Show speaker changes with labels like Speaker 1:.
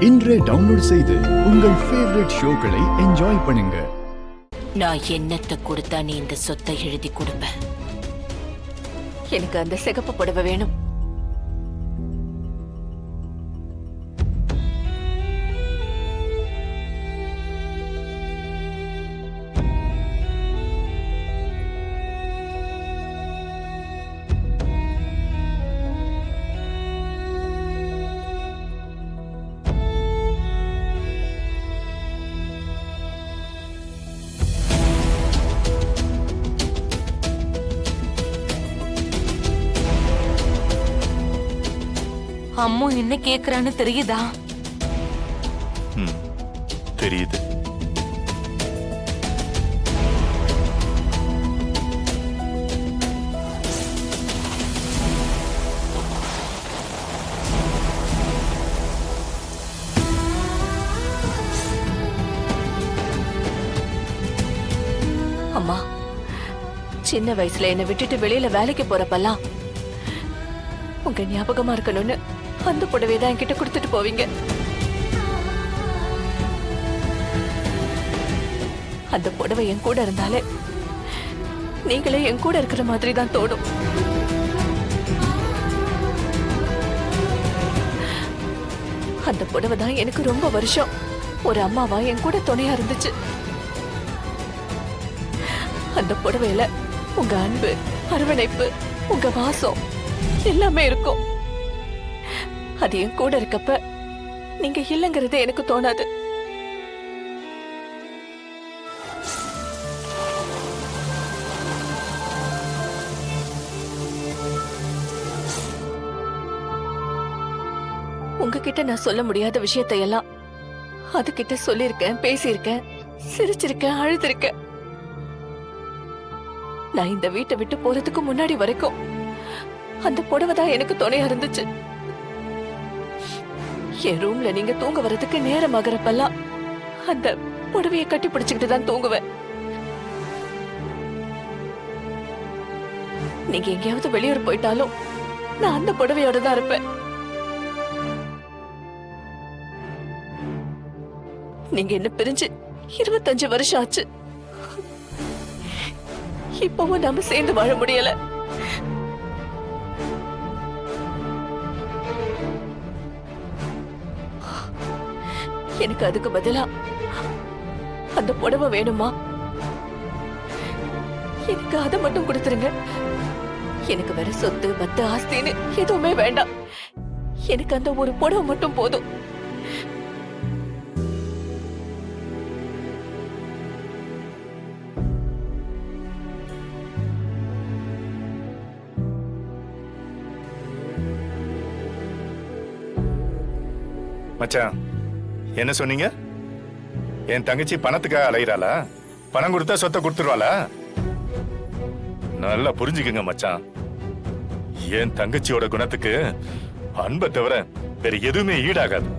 Speaker 1: இன்றே டவுன்லோட் செய்து உங்கள் ஃபேவரட் ஷோக்களை என்ஜாய் பண்ணுங்க.
Speaker 2: நான் என்னத்தை கொடுத்தா நீ இந்த சொத்தை எழுதி கொடுப்ப? எனக்கு அந்த சிகப்பு புடவை வேணும். அம்மா என்ன கேக்குறான்னு தெரியுதா?
Speaker 3: தெரியுது.
Speaker 2: அம்மா, சின்ன வயசுல என்னை விட்டுட்டு வெளியில வேலைக்கு போறப்பெல்லாம் உங்க ஞாபகமா இருக்கணும்னு அந்த புடவைதான் என்கிட்ட கொடுத்துட்டு போவீங்க. அந்த புடவை என் கூட இருந்தாலே நீங்களே என் கூட இருக்கிற மாதிரி தான் தோணும். அந்த புடவை தான் எனக்கு ரொம்ப வருஷம் ஒரு அம்மாவா என் கூட துணையா இருந்துச்சு. அந்த புடவையில உங்க அன்பு, அரவணைப்பு, உங்க வாசம் எல்லாமே இருக்கும். அது என் கூட இருக்கப்ப நீங்க இல்லைங்கிறது எனக்கு தோணாது. உங்ககிட்ட நான் சொல்ல முடியாத விஷயத்தை எல்லாம் அதுகிட்ட சொல்லிருக்கேன், பேசியிருக்கேன், சிரிச்சிருக்கேன், அழுதுருக்கேன். நான் இந்த வீட்டை விட்டு போறதுக்கு முன்னாடி வரைக்கும் அந்த புடவை தான் எனக்கு துணையா இருந்துச்சு. என் ரூம்ல நீங்க தூங்க வர்றதுக்கு நேரம் ஆகிறப்பெல்லாம் அந்த புடவையை கட்டி பிடிச்சுக்கிட்டு தான் தூங்குவேன். நீங்க எங்கேயாவது வெளியூர் போயிட்டாலும் நான் அந்த புடவையோட தான் இருப்பேன். நீங்க என்ன பிரிஞ்சு 25 வருஷம் ஆச்சு. இப்பவும் நாம சேர்ந்து வாழ முடியல. எனக்கு அதுக்கு பதிலா அந்த புடவை வேணுமா? எனக்கு அதை மட்டும் கொடுத்துருங்க. எனக்கு வேற சொத்து, பத்து, ஆஸ்தின்னு எதுவுமே வேண்டாம். எனக்கு அந்த ஒரு புடவை மட்டும் போதும்.
Speaker 3: மச்சான், என்ன சொன்னீங்க? என் தங்கச்சி பணத்துக்காக அலையிறாளா? பணம் கொடுத்தா சொத்தை கொடுத்துருவாளா? நல்லா புரிஞ்சுக்குங்க மச்சான். என் தங்கச்சியோட குணத்துக்கு அன்பை தவிர வேற எதுவுமே ஈடாகாது.